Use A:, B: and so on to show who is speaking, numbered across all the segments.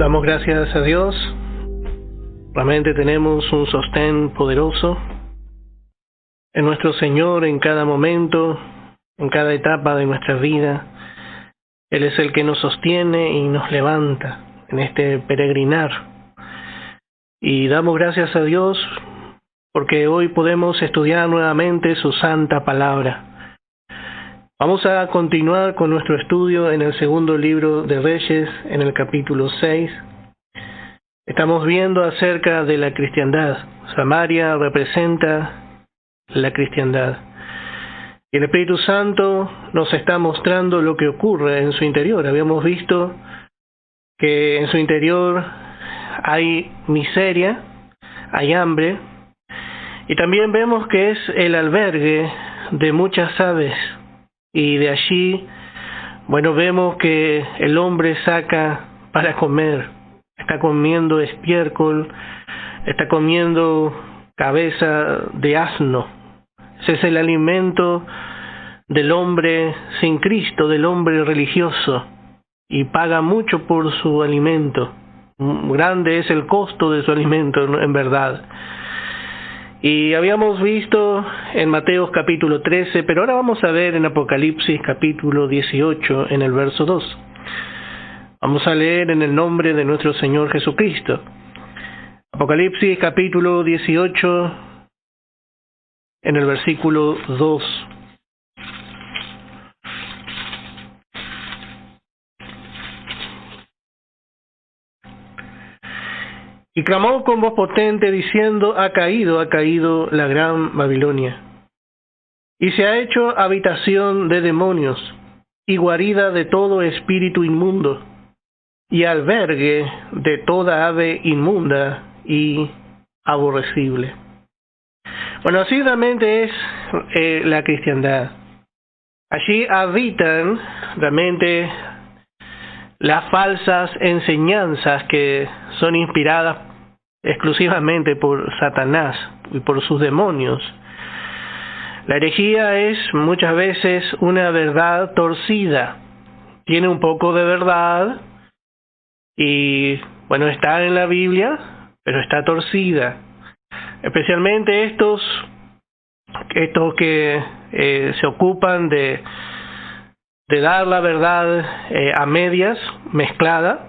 A: Damos gracias a Dios. Realmente tenemos un sostén poderoso en nuestro Señor en cada momento, en cada etapa de nuestra vida. Él es el que nos sostiene y nos levanta en este peregrinar. Y damos gracias a Dios porque hoy podemos estudiar nuevamente su santa palabra. Vamos a continuar con nuestro estudio en el segundo libro de Reyes, en el capítulo 6. Estamos viendo acerca de la cristiandad. Samaria representa la cristiandad. Y el Espíritu Santo nos está mostrando lo que ocurre en su interior. Habíamos visto que en su interior hay miseria, hay hambre, y también vemos que es el albergue de muchas aves. Y de allí, vemos que el hombre saca para comer. Está comiendo estiércol, está comiendo cabeza de asno. Ese es el alimento del hombre sin Cristo, del hombre religioso. Y paga mucho por su alimento. Grande es el costo de su alimento, en verdad. Y habíamos visto en Mateo capítulo 13, pero ahora vamos a ver en Apocalipsis capítulo 18, en el verso 2. Vamos a leer en el nombre de nuestro Señor Jesucristo. Apocalipsis capítulo 18, en el versículo 2. Y clamó con voz potente diciendo: ha caído la gran Babilonia, y se ha hecho habitación de demonios, y guarida de todo espíritu inmundo, y albergue de toda ave inmunda y aborrecible. Así realmente es la cristiandad. Allí habitan realmente las falsas enseñanzas que son inspiradas exclusivamente por Satanás y por sus demonios. La herejía es muchas veces una verdad torcida. Tiene un poco de verdad y, está en la Biblia, pero está torcida. Especialmente estos que se ocupan de dar la verdad a medias, mezclada,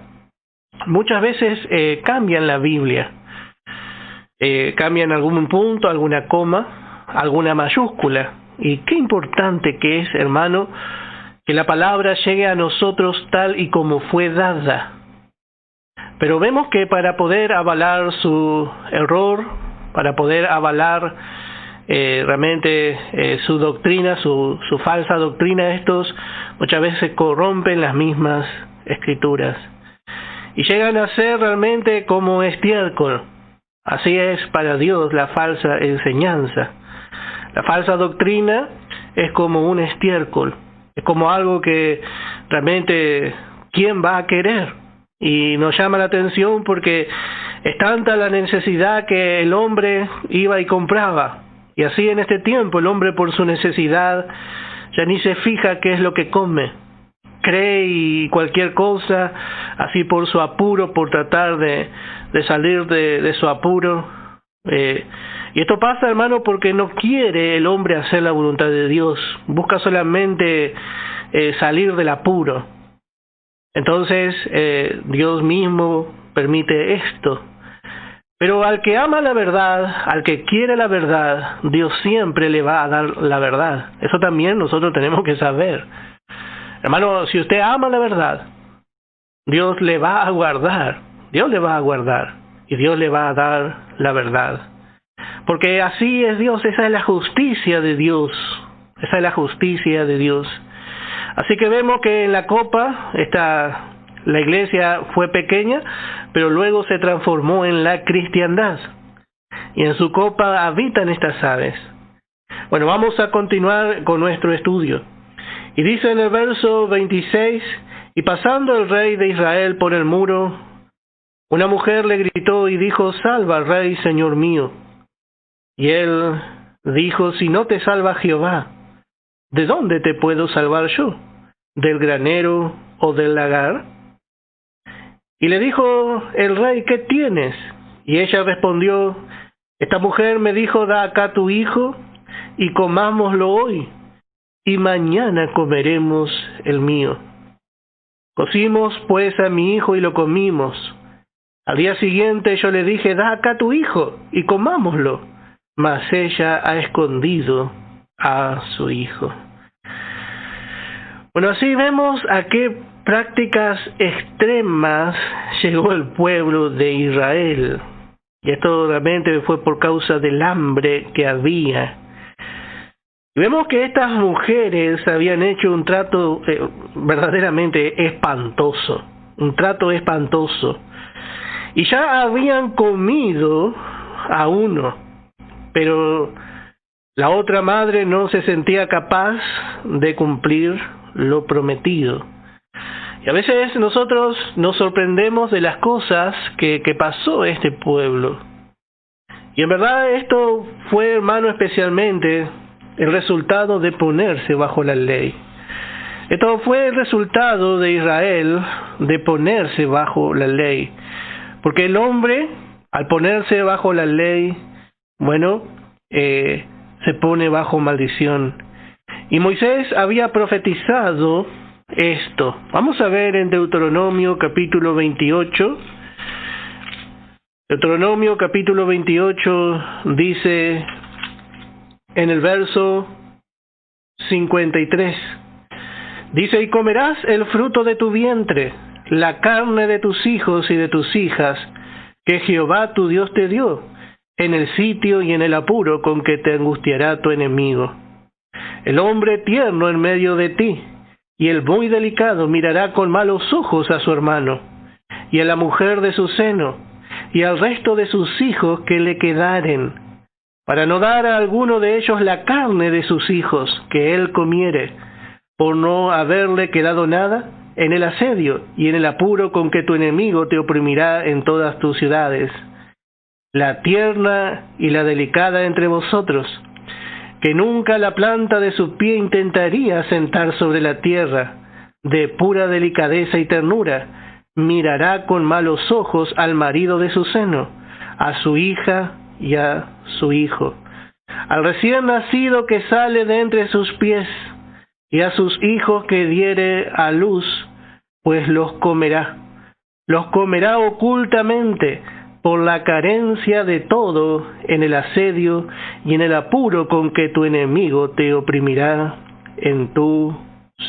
A: muchas veces cambian la Biblia. Cambian algún punto, alguna coma, alguna mayúscula. Y qué importante que es, hermano, que la palabra llegue a nosotros tal y como fue dada. Pero vemos que para poder avalar su error, para poder avalar realmente su doctrina, su falsa doctrina, estos muchas veces corrompen las mismas escrituras y llegan a ser realmente como estiércol. Así es para Dios la falsa enseñanza. La falsa doctrina es como un estiércol, es como algo que realmente ¿quién va a querer? Y nos llama la atención porque es tanta la necesidad que el hombre iba y compraba. Y así en este tiempo el hombre por su necesidad ya ni se fija qué es lo que come. Cree y cualquier cosa, así por su apuro, por tratar de salir de su apuro. Y esto pasa, hermano, porque no quiere el hombre hacer la voluntad de Dios. Busca solamente salir del apuro. Entonces, Dios mismo permite esto. Pero al que ama la verdad, al que quiere la verdad, Dios siempre le va a dar la verdad. Eso también nosotros tenemos que saber. Hermano, si usted ama la verdad, Dios le va a guardar. Dios le va a guardar. Y Dios le va a dar la verdad. Porque así es Dios, esa es la justicia de Dios. Esa es la justicia de Dios. Así que vemos que en la copa la iglesia fue pequeña, pero luego se transformó en la cristiandad. Y en su copa habitan estas aves. Vamos a continuar con nuestro estudio. Y dice en el verso 26, y pasando el rey de Israel por el muro, una mujer le gritó y dijo: salva al rey, señor mío. Y él dijo: si no te salva Jehová, ¿de dónde te puedo salvar yo? ¿Del granero o del lagar? Y le dijo el rey: ¿qué tienes? Y ella respondió: esta mujer me dijo: da acá tu hijo y comámoslo hoy, y mañana comeremos el mío. Cocimos pues a mi hijo y lo comimos. Al día siguiente yo le dije: da acá tu hijo y comámoslo. Mas ella ha escondido a su hijo. Bueno, así vemos a qué prácticas extremas llegó el pueblo de Israel. Y esto realmente fue por causa del hambre que había. Y vemos que estas mujeres habían hecho un trato verdaderamente espantoso. Un trato espantoso. Y ya habían comido a uno. Pero la otra madre no se sentía capaz de cumplir lo prometido. Y a veces nosotros nos sorprendemos de las cosas que pasó este pueblo. Y en verdad esto fue, hermano, especialmente el resultado de ponerse bajo la ley. Esto fue el resultado de Israel de ponerse bajo la ley. Porque el hombre, al ponerse bajo la ley, bueno, se pone bajo maldición. Y Moisés había profetizado esto. Vamos a ver en Deuteronomio capítulo 28. Deuteronomio capítulo 28 dice en el verso 53. Dice: y comerás el fruto de tu vientre, la carne de tus hijos y de tus hijas, que Jehová tu Dios te dio, en el sitio y en el apuro con que te angustiará tu enemigo. El hombre tierno en medio de ti, y el muy delicado mirará con malos ojos a su hermano, y a la mujer de su seno, y al resto de sus hijos que le quedaren, para no dar a alguno de ellos la carne de sus hijos que él comiere, por no haberle quedado nada en el asedio y en el apuro con que tu enemigo te oprimirá en todas tus ciudades. La tierna y la delicada entre vosotros, que nunca la planta de su pie intentaría sentar sobre la tierra, de pura delicadeza y ternura, mirará con malos ojos al marido de su seno, a su hija y a su hijo, al recién nacido que sale de entre sus pies, y a sus hijos que diere a luz, pues los comerá ocultamente, por la carencia de todo en el asedio y en el apuro con que tu enemigo te oprimirá en tus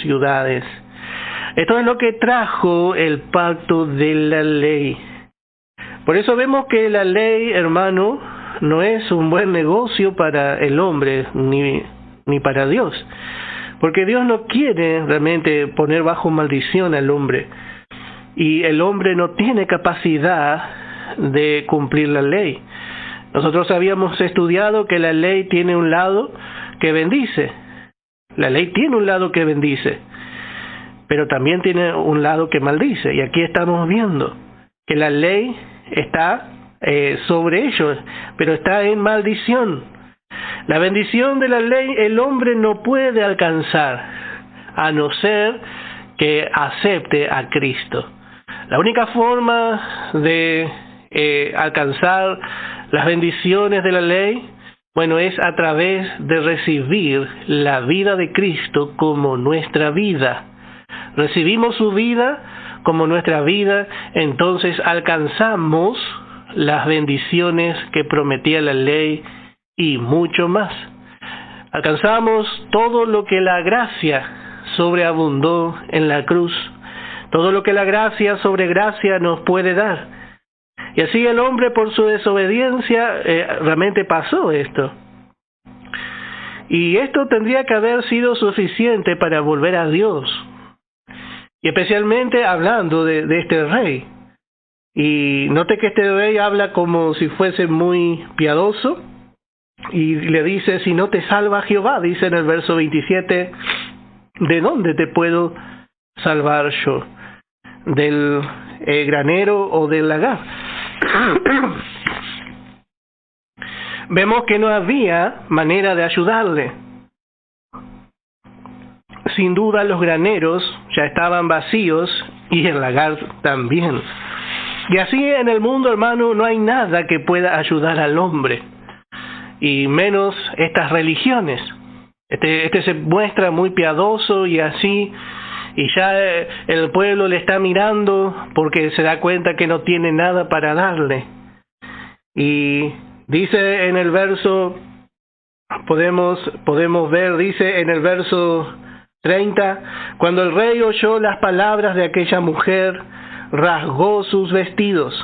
A: ciudades. Esto es lo que trajo el pacto de la ley. Por eso vemos que la ley, hermano, no es un buen negocio para el hombre ni para Dios. Porque Dios no quiere realmente poner bajo maldición al hombre. Y el hombre no tiene capacidad de cumplir la ley. Nosotros habíamos estudiado que la ley tiene un lado que bendice. La ley tiene un lado que bendice, pero también tiene un lado que maldice. Y aquí estamos viendo que la ley está sobre ellos, pero está en maldición. La bendición de la ley el hombre no puede alcanzar, a no ser que acepte a Cristo. La única forma de alcanzar las bendiciones de la ley, bueno, es a través de recibir la vida de Cristo como nuestra vida. Recibimos su vida como nuestra vida, entonces alcanzamos las bendiciones que prometía la ley y mucho más. Alcanzamos todo lo que la gracia sobreabundó en la cruz, todo lo que la gracia sobre gracia nos puede dar. Y así el hombre, por su desobediencia, realmente pasó esto. Y esto tendría que haber sido suficiente para volver a Dios. Y especialmente hablando de este rey. Y note que este rey habla como si fuese muy piadoso. Y le dice: si no te salva Jehová, dice en el verso 27, ¿de dónde te puedo salvar yo? ¿Del granero o del lagar? Vemos que no había manera de ayudarle. Sin duda los graneros ya estaban vacíos y el lagar también. Y así en el mundo, hermano, no hay nada que pueda ayudar al hombre, y menos estas religiones. Este se muestra muy piadoso y así, y ya el pueblo le está mirando porque se da cuenta que no tiene nada para darle. Y dice en el verso, podemos ver, dice en el verso 30, cuando el rey oyó las palabras de aquella mujer, rasgó sus vestidos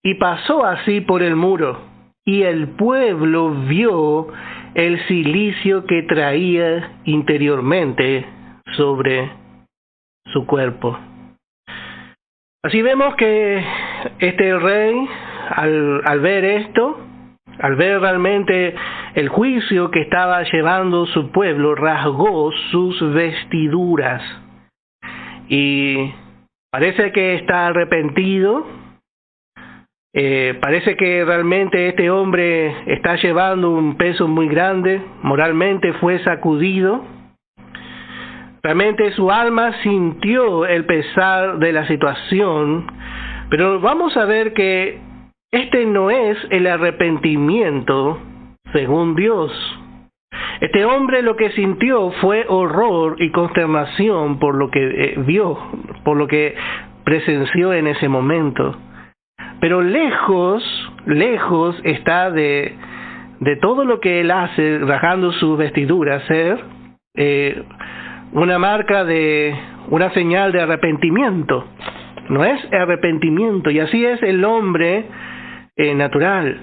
A: y pasó así por el muro, y el pueblo vio el cilicio que traía interiormente sobre su cuerpo. Así vemos que este rey, al ver esto, al ver realmente el juicio que estaba llevando su pueblo, rasgó sus vestiduras. Y parece que está arrepentido. Parece que realmente este hombre está llevando un peso muy grande. Moralmente fue sacudido. Realmente su alma sintió el pesar de la situación. Pero vamos a ver que este no es el arrepentimiento según Dios. Este hombre lo que sintió fue horror y consternación por lo que vio, por lo que presenció en ese momento. Pero lejos está de todo lo que él hace, rasgando sus vestiduras, ser una marca de una señal de arrepentimiento. No es arrepentimiento, y así es el hombre natural.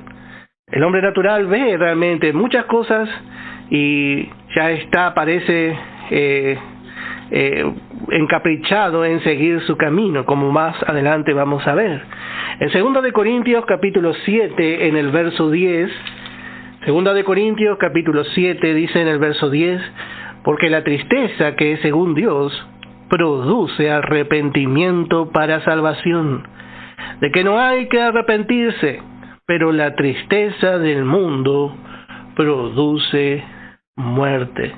A: El hombre natural ve realmente muchas cosas y ya parece encaprichado en seguir su camino, como más adelante vamos a ver. En 2 de Corintios capítulo 7, en el verso 10, 2 de Corintios capítulo 7 dice en el verso 10, porque la tristeza que es según Dios produce arrepentimiento para salvación, de que no hay que arrepentirse, pero la tristeza del mundo produce muerte.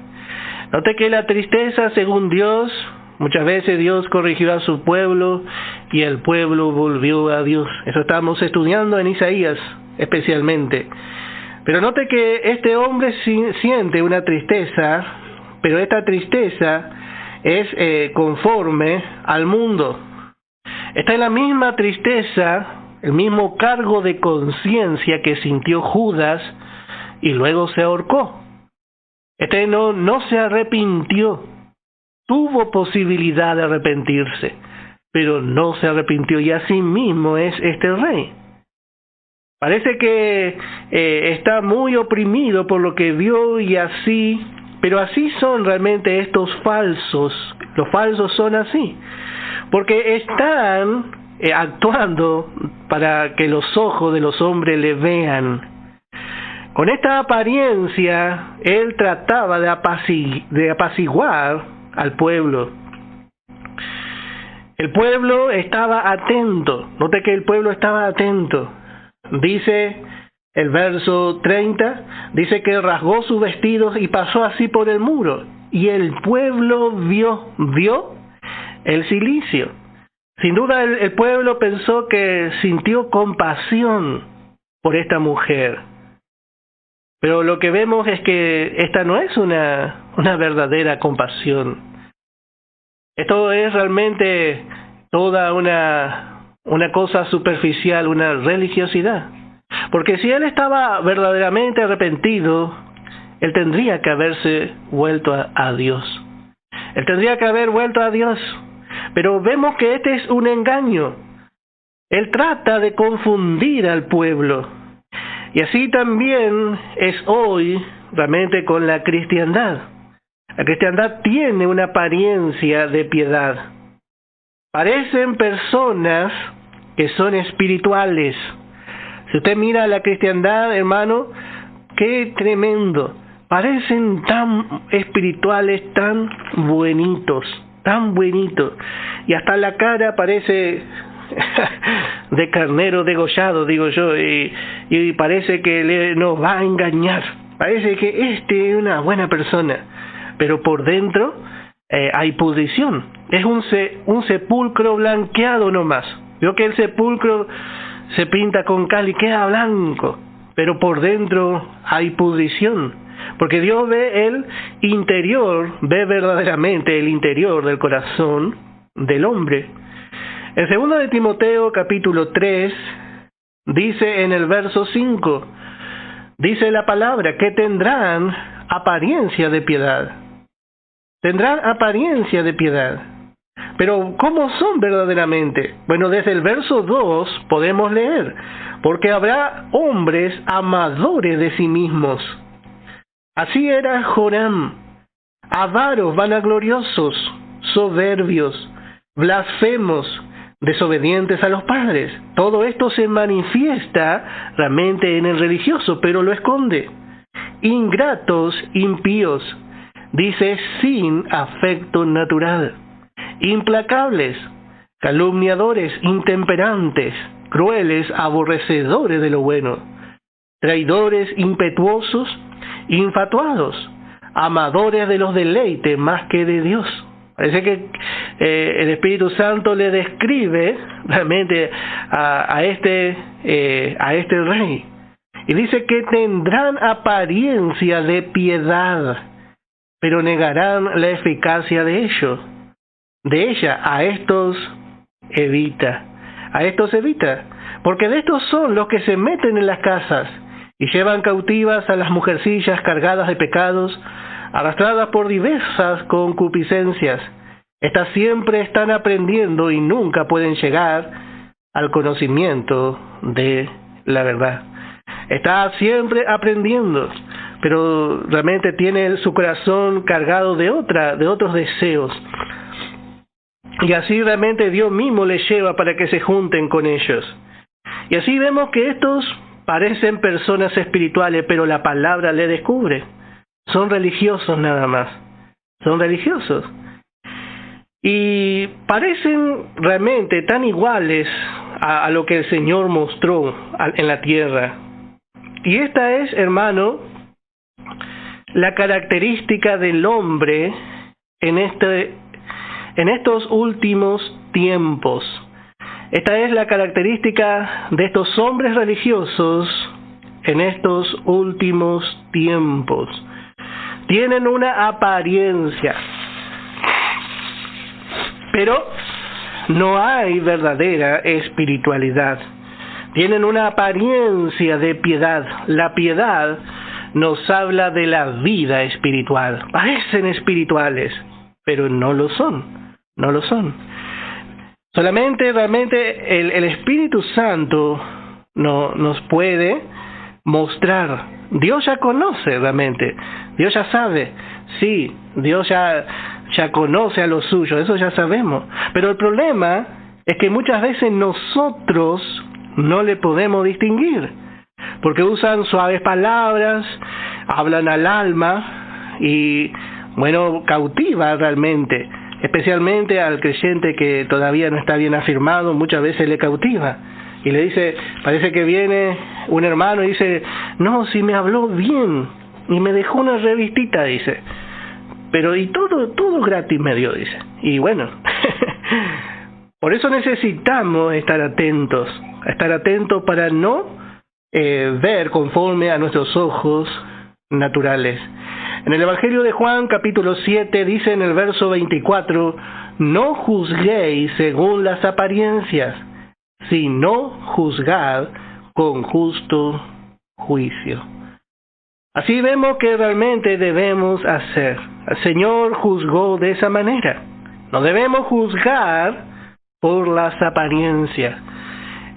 A: Note que la tristeza según Dios, muchas veces Dios corrigió a su pueblo y el pueblo volvió a Dios. Eso estamos estudiando en Isaías especialmente. Pero note que este hombre siente una tristeza, pero esta tristeza es conforme al mundo. Esta es la misma tristeza, el mismo cargo de conciencia que sintió Judas y luego se ahorcó. Este no se arrepintió. Tuvo posibilidad de arrepentirse, pero no se arrepintió, y así mismo es este rey. Parece que está muy oprimido por lo que vio y así, pero así son realmente estos falsos. Los falsos son así, porque están actuando para que los ojos de los hombres le vean. Con esta apariencia, él trataba de apaciguar al pueblo. El pueblo estaba atento. Note que el pueblo estaba atento. Dice el verso 30, dice que rasgó sus vestidos y pasó así por el muro. Y el pueblo vio el cilicio. Sin duda el pueblo pensó que sintió compasión por esta mujer. Pero lo que vemos es que esta no es una verdadera compasión. Esto es realmente toda una cosa superficial, una religiosidad. Porque si él estaba verdaderamente arrepentido, él tendría que haberse vuelto a Dios. Él tendría que haber vuelto a Dios. Pero vemos que este es un engaño. Él trata de confundir al pueblo. Y así también es hoy realmente con la cristiandad. La cristiandad tiene una apariencia de piedad. Parecen personas que son espirituales. Si usted mira la cristiandad, hermano, qué tremendo. Parecen tan espirituales, tan buenitos. Y hasta la cara parece de carnero degollado, digo yo, y parece que nos va a engañar. Parece que este es una buena persona, pero por dentro hay pudrición. Es un sepulcro blanqueado nomás. Vio que el sepulcro se pinta con cal y queda blanco, pero por dentro hay pudrición, porque Dios ve el interior, ve verdaderamente el interior del corazón del hombre. En 2 de Timoteo capítulo 3 dice en el verso 5, dice la palabra que tendrán apariencia de piedad. Tendrán apariencia de piedad. Pero ¿cómo son verdaderamente? Bueno, desde el verso 2 podemos leer, porque habrá hombres amadores de sí mismos. Así era Joram, avaros, vanagloriosos, soberbios, blasfemos, desobedientes a los padres. Todo esto se manifiesta realmente en el religioso, pero lo esconde. Ingratos, impíos, dice sin afecto natural. Implacables, calumniadores, intemperantes, crueles, aborrecedores de lo bueno, traidores, impetuosos, infatuados, amadores de los deleites más que de Dios. Parece que el Espíritu Santo le describe realmente a este rey. Y dice que tendrán apariencia de piedad, pero negarán la eficacia de ello. De ella, a estos evita, porque de estos son los que se meten en las casas y llevan cautivas a las mujercillas cargadas de pecados, arrastradas por diversas concupiscencias. Estas siempre están aprendiendo y nunca pueden llegar al conocimiento de la verdad. Está siempre aprendiendo, pero realmente tiene su corazón cargado de otros deseos. Y así realmente Dios mismo les lleva para que se junten con ellos. Y así vemos que estos parecen personas espirituales, pero la palabra le descubre. Son religiosos nada más. Son religiosos. Y parecen realmente tan iguales a lo que el Señor mostró en la tierra. Y esta es, hermano, la característica del hombre en estos últimos tiempos. Esta es la característica de estos hombres religiosos en estos últimos tiempos. Tienen una apariencia, pero no hay verdadera espiritualidad. Tienen una apariencia de piedad. La piedad nos habla de la vida espiritual. Parecen espirituales, pero no lo son. No lo son. Solamente realmente el Espíritu Santo nos puede mostrar. Dios ya conoce realmente. Dios ya sabe. Sí, Dios ya conoce a los suyos. Eso ya sabemos. Pero el problema es que muchas veces nosotros no le podemos distinguir. Porque usan suaves palabras, hablan al alma y, bueno, cautiva realmente. Especialmente al creyente que todavía no está bien afirmado, muchas veces le cautiva. Y le dice, parece que viene un hermano y dice, no, si me habló bien, y me dejó una revistita, dice. Pero y todo gratis me dio, dice. Y bueno, por eso necesitamos estar atentos para no ver conforme a nuestros ojos naturales. En el Evangelio de Juan, capítulo 7, dice en el verso 24, no juzguéis según las apariencias, sino juzgad con justo juicio. Así vemos que realmente debemos hacer. El Señor juzgó de esa manera. No debemos juzgar por las apariencias.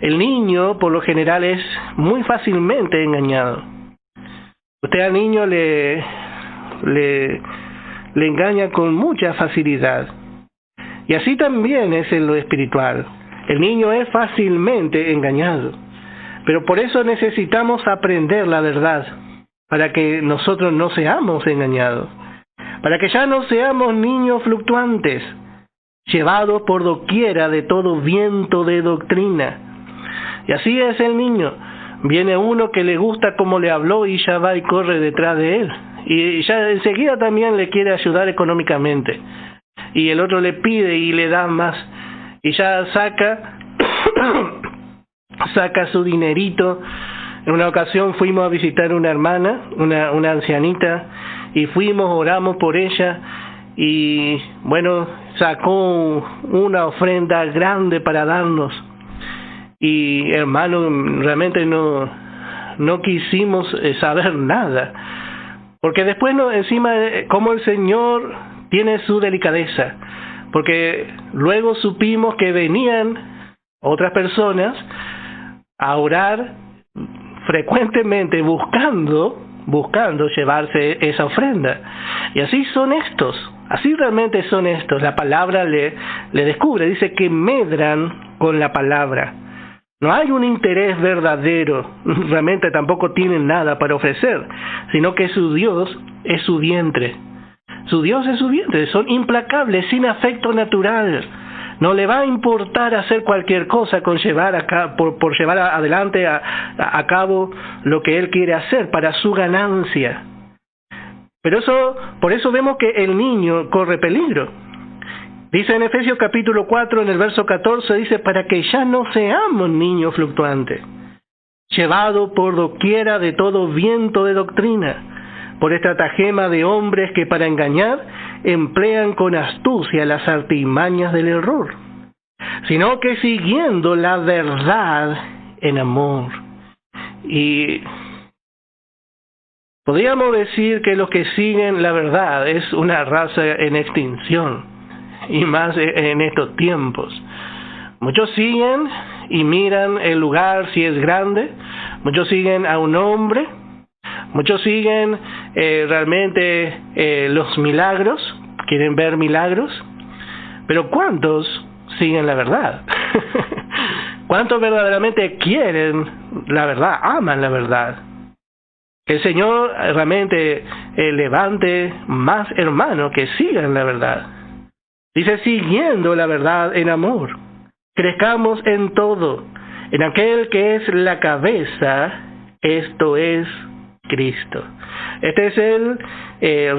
A: El niño, por lo general, es muy fácilmente engañado. Usted al niño le engaña con mucha facilidad. Y así también es en lo espiritual. El niño es fácilmente engañado. Pero por eso necesitamos aprender la verdad, para que nosotros no seamos engañados. Para que ya no seamos niños fluctuantes, llevados por doquiera de todo viento de doctrina. Y así es el niño. Viene uno que le gusta como le habló y ya va y corre detrás de él. Y ya enseguida también le quiere ayudar económicamente. Y el otro le pide y le da más. Y ya saca saca su dinerito. En una ocasión fuimos a visitar una hermana, una ancianita, y fuimos, oramos por ella, y bueno, sacó una ofrenda grande para darnos. Y hermano, realmente no quisimos saber nada, porque después encima, como el Señor tiene su delicadeza, porque luego supimos que venían otras personas a orar frecuentemente buscando llevarse esa ofrenda. Y así son estos, así realmente son estos. La palabra le descubre, dice que medran con la palabra. No hay un interés verdadero, realmente tampoco tienen nada para ofrecer, sino que su Dios es su vientre. Su Dios es su vientre, son implacables, sin afecto natural. No le va a importar hacer cualquier cosa con por llevar adelante a cabo lo que Él quiere hacer para su ganancia. Pero por eso vemos que el niño corre peligro. Dice en Efesios capítulo 4, en el verso 14, dice, para que ya no seamos niños fluctuantes, llevados por doquiera de todo viento de doctrina, por estratagema de hombres que para engañar emplean con astucia las artimañas del error, sino que siguiendo la verdad en amor. Y podríamos decir que los que siguen la verdad es una raza en extinción, y más en estos tiempos. Muchos siguen y miran el lugar si es grande, muchos siguen a un hombre, muchos siguen realmente los milagros, quieren ver milagros, pero ¿cuántos siguen la verdad? ¿Cuántos verdaderamente quieren la verdad, aman la verdad? Que el Señor realmente levante más hermanos que sigan la verdad. Dice, siguiendo la verdad en amor, crezcamos en todo, en aquel que es la cabeza, esto es Cristo. Este es el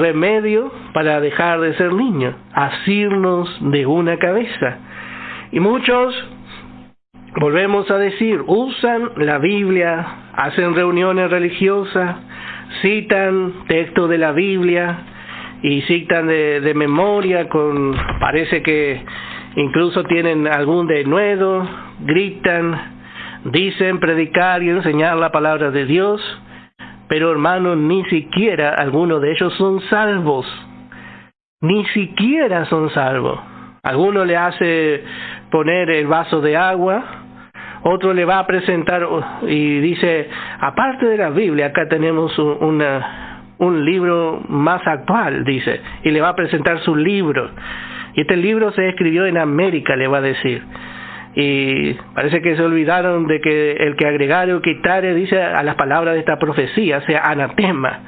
A: remedio para dejar de ser niños, asirnos de una cabeza. Y muchos, volvemos a decir, usan la Biblia, hacen reuniones religiosas, citan textos de la Biblia, y citan de memoria, parece que incluso tienen algún denuedo, gritan, dicen predicar y enseñar la palabra de Dios, pero hermanos, ni siquiera algunos de ellos son salvos, ni siquiera son salvos. Alguno le hace poner el vaso de agua, otro le va a presentar y dice, aparte de la Biblia, acá tenemos un libro más actual, dice, y le va a presentar su libro. Y este libro se escribió en América, le va a decir. Y parece que se olvidaron de que el que agregare o quitare, dice, a las palabras de esta profecía, sea anatema.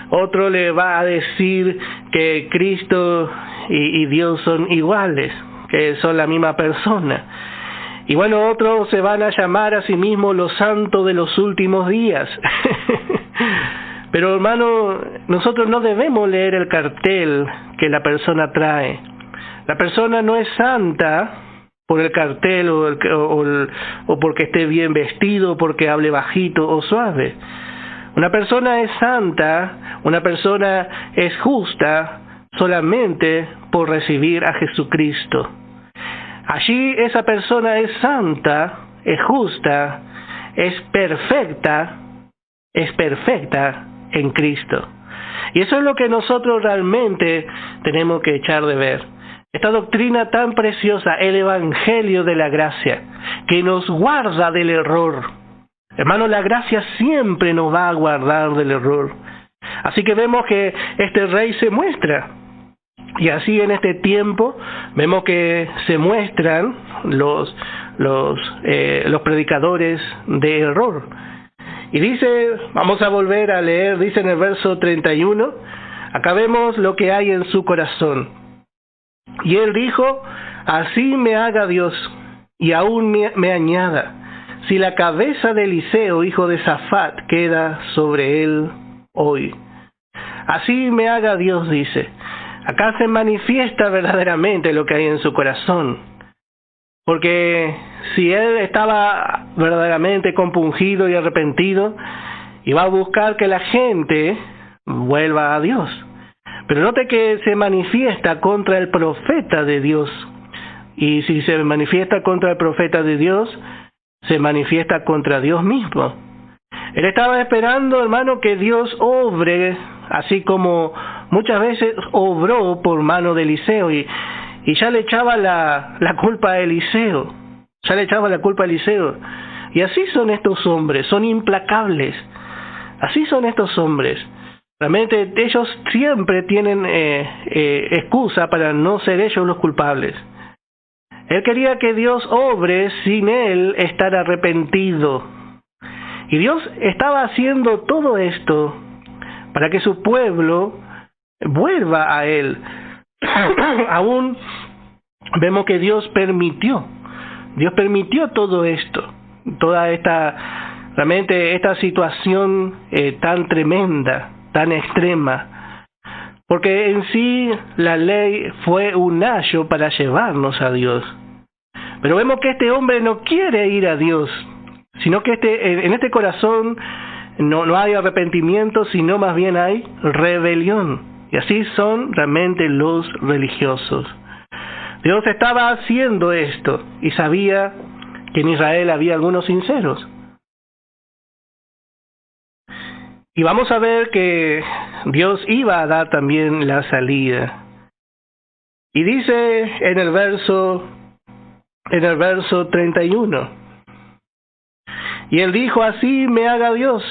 A: Otro le va a decir que Cristo y Dios son iguales, que son la misma persona. Y bueno, otros se van a llamar a sí mismos los santos de los últimos días. Pero hermano, nosotros no debemos leer el cartel que la persona trae. La persona no es santa por el cartel o porque esté bien vestido, porque hable bajito o suave. Una persona es santa, una persona es justa solamente por recibir a Jesucristo. Allí esa persona es santa, es justa, es perfecta en Cristo. Y eso es lo que nosotros realmente tenemos que echar de ver. Esta doctrina tan preciosa, el Evangelio de la gracia, que nos guarda del error. Hermano, la gracia siempre nos va a guardar del error. Así que vemos que este rey se muestra. Y así en este tiempo vemos que se muestran los predicadores de error. Y dice, vamos a volver a leer, dice en el verso 31, acá vemos lo que hay en su corazón. Y él dijo, así me haga Dios, y aún me añada, si la cabeza de Eliseo, hijo de Safat, queda sobre él hoy. Así me haga Dios, dice. Acá se manifiesta verdaderamente lo que hay en su corazón. Porque si él estaba verdaderamente compungido y arrepentido, iba a buscar que la gente vuelva a Dios. Pero note que se manifiesta contra el profeta de Dios. Y si se manifiesta contra el profeta de Dios, se manifiesta contra Dios mismo. Él estaba esperando, hermano, que Dios obre, así como muchas veces obró por mano de Eliseo, y ya le echaba la culpa a Eliseo. Ya le echaba la culpa a Eliseo. Y así son estos hombres, son implacables. Así son estos hombres. Realmente ellos siempre tienen excusa para no ser ellos los culpables. Él quería que Dios obre sin él estar arrepentido. Y Dios estaba haciendo todo esto para que su pueblo vuelva a él. Aún vemos que Dios permitió todo esto, toda realmente esta situación tan tremenda, tan extrema, porque en sí la ley fue un ayo para llevarnos a Dios. Pero vemos que este hombre no quiere ir a Dios, sino que en este corazón no hay arrepentimiento, sino más bien hay rebelión. Y así son realmente los religiosos. Dios estaba haciendo esto y sabía que en Israel había algunos sinceros. Y vamos a ver que Dios iba a dar también la salida. Y dice en el verso 31, y él dijo: así me haga Dios,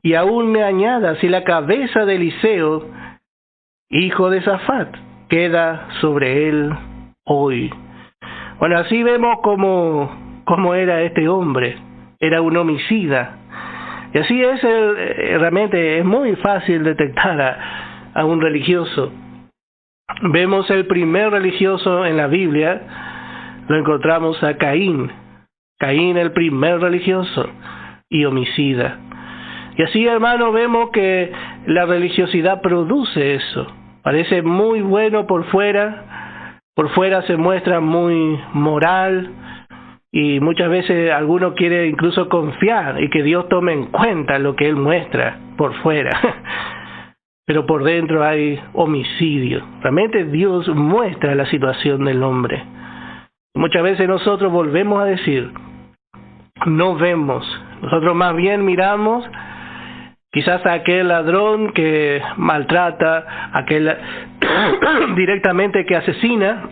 A: y aún me añada, si la cabeza de Eliseo, hijo de Safat, queda sobre él hoy. Bueno, así vemos cómo era este hombre. Era un homicida. Y así es, realmente es muy fácil detectar a un religioso. Vemos el primer religioso en la Biblia, lo encontramos a Caín. Caín, el primer religioso y homicida. Y así, hermano, vemos que la religiosidad produce eso. Parece muy bueno por fuera se muestra muy moral, y muchas veces alguno quiere incluso confiar y que Dios tome en cuenta lo que él muestra por fuera. Pero por dentro hay homicidio. Realmente Dios muestra la situación del hombre. Muchas veces nosotros volvemos a decir, no vemos. Nosotros más bien miramos quizás a aquel ladrón que maltrata, aquel directamente que asesina,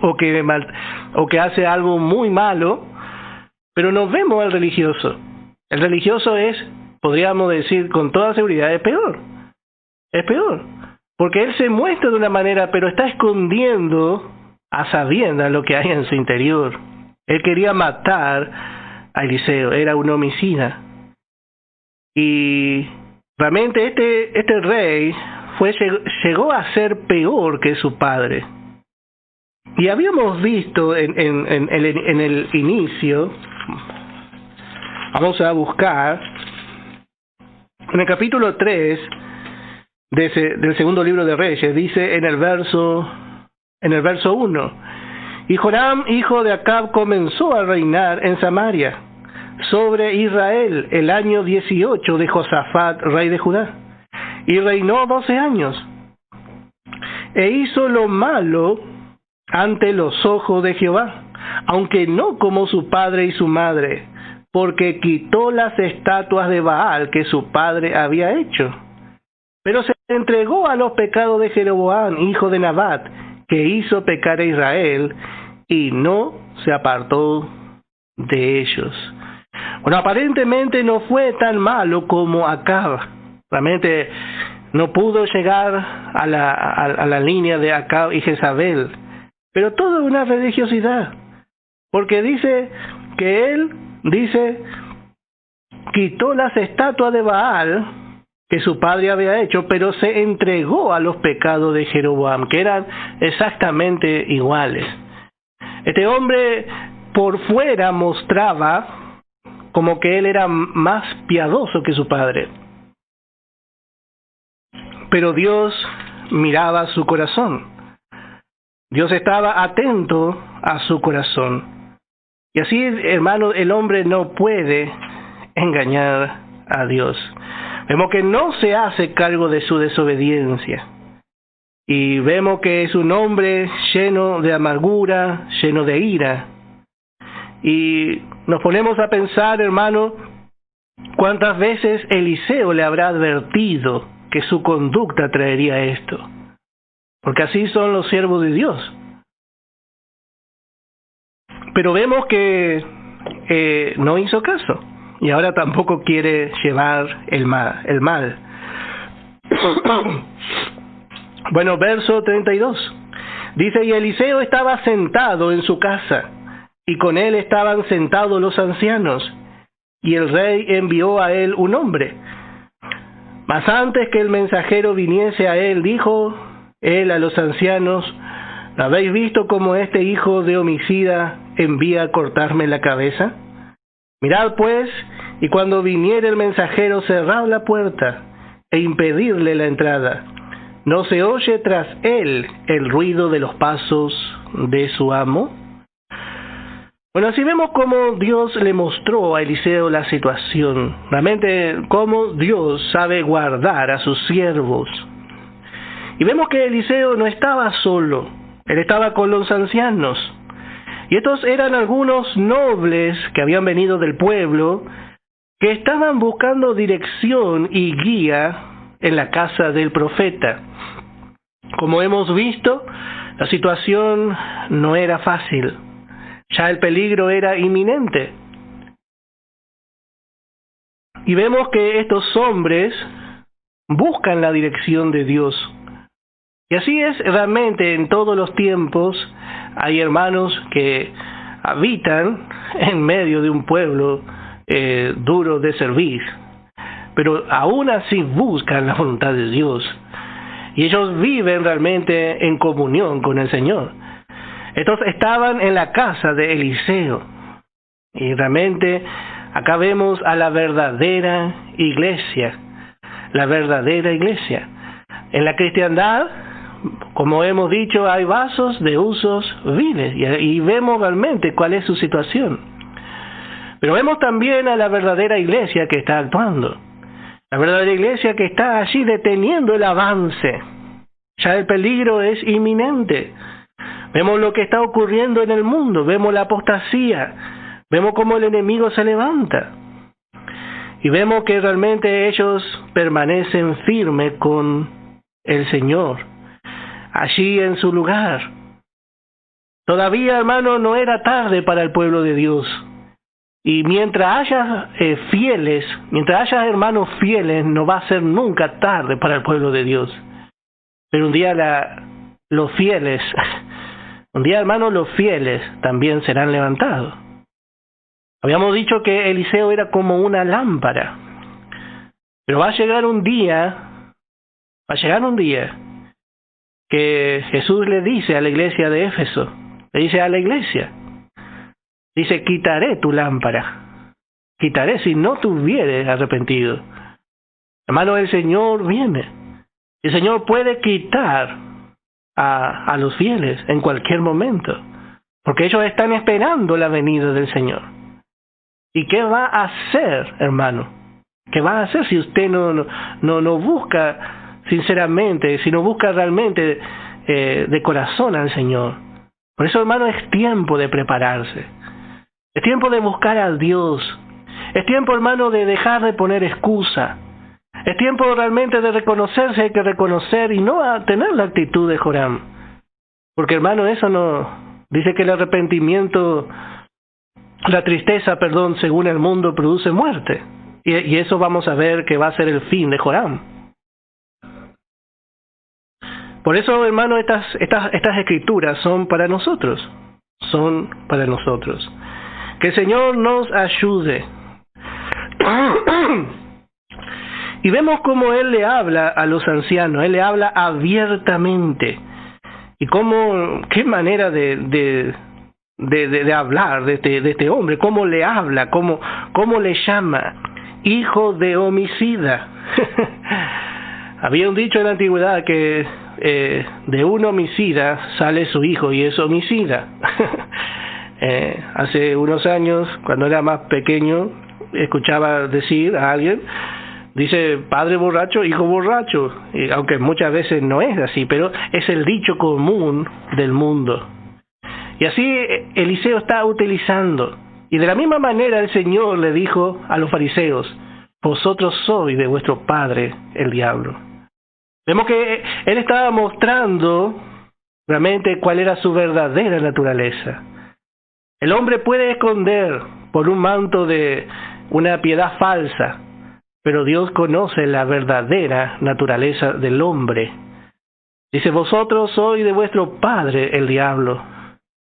A: o que hace algo muy malo, pero no vemos al religioso. El religioso podríamos decir con toda seguridad, es peor. Es peor. Porque él se muestra de una manera, pero está escondiendo a sabiendas lo que hay en su interior. Él quería matar a Eliseo, era un homicida. Y realmente este rey llegó a ser peor que su padre. Y habíamos visto en el inicio, vamos a buscar, en el capítulo 3 del segundo libro de Reyes, dice en el verso 1, y Joram, hijo de Acab, comenzó a reinar en Samaria sobre Israel el año 18 de Josafat, rey de Judá, y reinó 12 años, e hizo lo malo ante los ojos de Jehová, aunque no como su padre y su madre, porque quitó las estatuas de Baal que su padre había hecho. Pero se entregó a los pecados de Jeroboam, hijo de Nabat, que hizo pecar a Israel, y no se apartó de ellos. Bueno, aparentemente no fue tan malo como Acab. Realmente no pudo llegar a la línea de Acab y Jezabel. Pero todo es una religiosidad. Porque dice que él, quitó las estatuas de Baal que su padre había hecho, pero se entregó a los pecados de Jeroboam, que eran exactamente iguales. Este hombre por fuera mostraba como que él era más piadoso que su padre. Pero Dios miraba su corazón. Dios estaba atento a su corazón. Y así, hermano, el hombre no puede engañar a Dios. Vemos que no se hace cargo de su desobediencia. Y vemos que es un hombre lleno de amargura, lleno de ira. Y nos ponemos a pensar, hermano, cuántas veces Eliseo le habrá advertido que su conducta traería esto. Porque así son los siervos de Dios. Pero vemos que no hizo caso. Y ahora tampoco quiere llevar el mal. Bueno, verso 32. Dice, y Eliseo estaba sentado en su casa, y con él estaban sentados los ancianos, y el rey envió a él un hombre. Mas antes que el mensajero viniese a él, dijo él a los ancianos, ¿no habéis visto cómo este hijo de homicida envía a cortarme la cabeza? Mirad pues, y cuando viniere el mensajero, cerrad la puerta e impedirle la entrada. ¿No se oye tras él el ruido de los pasos de su amo? Bueno, así vemos cómo Dios le mostró a Eliseo la situación. Realmente cómo Dios sabe guardar a sus siervos. Y vemos que Eliseo no estaba solo. Él estaba con los ancianos. Y estos eran algunos nobles que habían venido del pueblo, que estaban buscando dirección y guía en la casa del profeta. Como hemos visto, la situación no era fácil. Ya el peligro era inminente. Y vemos que estos hombres buscan la dirección de Dios. Y así es realmente en todos los tiempos. Hay hermanos que habitan en medio de un pueblo duro de servir, pero aún así buscan la voluntad de Dios. Y ellos viven realmente en comunión con el Señor. Estos estaban en la casa de Eliseo. Y realmente acá vemos a la verdadera iglesia. La verdadera iglesia. En la cristiandad, como hemos dicho, hay vasos de usos viles. Y vemos realmente cuál es su situación. Pero vemos también a la verdadera iglesia que está actuando. La verdadera iglesia que está allí deteniendo el avance. Ya el peligro es inminente. Vemos lo que está ocurriendo en el mundo. Vemos la apostasía. Vemos cómo el enemigo se levanta. Y vemos que realmente ellos permanecen firmes con el Señor. Allí en su lugar. Todavía, hermano, no era tarde para el pueblo de Dios. Y mientras haya fieles, mientras haya hermanos fieles, no va a ser nunca tarde para el pueblo de Dios. Pero un día los fieles, hermanos, los fieles también serán levantados. Habíamos dicho que Eliseo era como una lámpara. Pero va a llegar un día que Jesús le dice a la iglesia de Éfeso, le dice a la iglesia, dice, quitaré tu lámpara, quitaré si no te hubieres arrepentido. Hermano, el Señor viene. El Señor puede quitar a los fieles en cualquier momento, porque ellos están esperando la venida del Señor. ¿Y qué va a hacer, hermano? ¿Qué va a hacer si usted no busca sinceramente, si no busca realmente de corazón al Señor? Por eso, hermano, es tiempo de prepararse. Es tiempo de buscar a Dios. Es tiempo, hermano, de dejar de poner excusa. Es tiempo realmente de reconocerse, hay que reconocer y no a tener la actitud de Joram. Porque, hermano, eso no... Dice que el arrepentimiento, la tristeza, según el mundo, produce muerte. Y eso vamos a ver que va a ser el fin de Joram. Por eso, hermano, estas escrituras son para nosotros. Son para nosotros. Que el Señor nos ayude. Y vemos cómo Él le habla a los ancianos. Él le habla abiertamente. Y qué manera de hablar de este hombre. Cómo le habla, cómo le llama. Hijo de homicida. Había un dicho en la antigüedad que de un homicida sale su hijo y es homicida. Hace unos años, cuando era más pequeño, escuchaba decir a alguien, dice, padre borracho, hijo borracho, y aunque muchas veces no es así, pero es el dicho común del mundo. Y así Eliseo está utilizando. Y de la misma manera el Señor le dijo a los fariseos, vosotros sois de vuestro padre el diablo. Vemos que él estaba mostrando realmente cuál era su verdadera naturaleza. El hombre puede esconder por un manto de una piedad falsa, pero Dios conoce la verdadera naturaleza del hombre. Dice, vosotros sois de vuestro padre el diablo,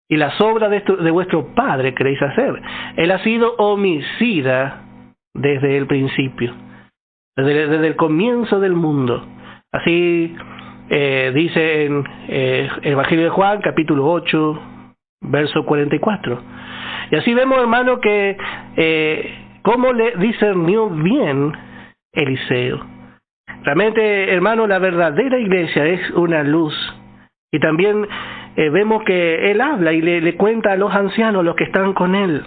A: y las obras de vuestro padre queréis hacer. Él ha sido homicida desde el principio, desde el comienzo del mundo. Así dice en el Evangelio de Juan, capítulo 8, verso 44. Y así vemos, hermano, que cómo le discernió bien Eliseo. Realmente, hermano, la verdadera iglesia es una luz. Y también vemos que él habla y le cuenta a los ancianos, los que están con él.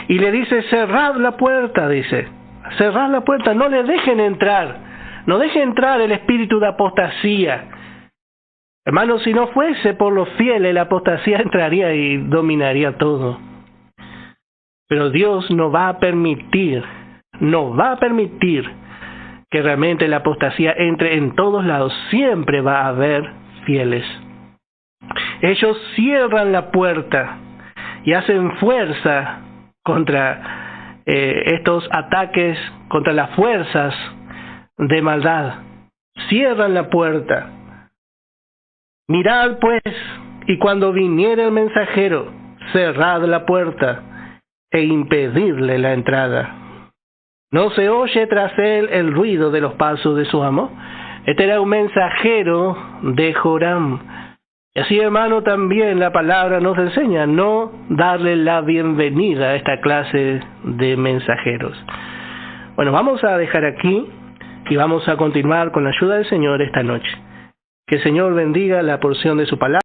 A: Y le dice, cerrad la puerta, dice. Cerrad la puerta, no le dejen entrar. No dejen entrar el espíritu de apostasía. Hermano, si no fuese por los fieles, la apostasía entraría y dominaría todo. Pero Dios no va a permitir que realmente la apostasía entre en todos lados. Siempre va a haber fieles. Ellos cierran la puerta y hacen fuerza contra estos ataques, contra las fuerzas de maldad. Cierran la puerta. Mirad pues, y cuando viniere el mensajero, cerrad la puerta e impedirle la entrada. ¿No se oye tras él el ruido de los pasos de su amo? Este era un mensajero de Joram. Y así, hermano, también la palabra nos enseña no darle la bienvenida a esta clase de mensajeros. Bueno, vamos a dejar aquí y vamos a continuar con la ayuda del Señor esta noche. Que el Señor bendiga la porción de su palabra.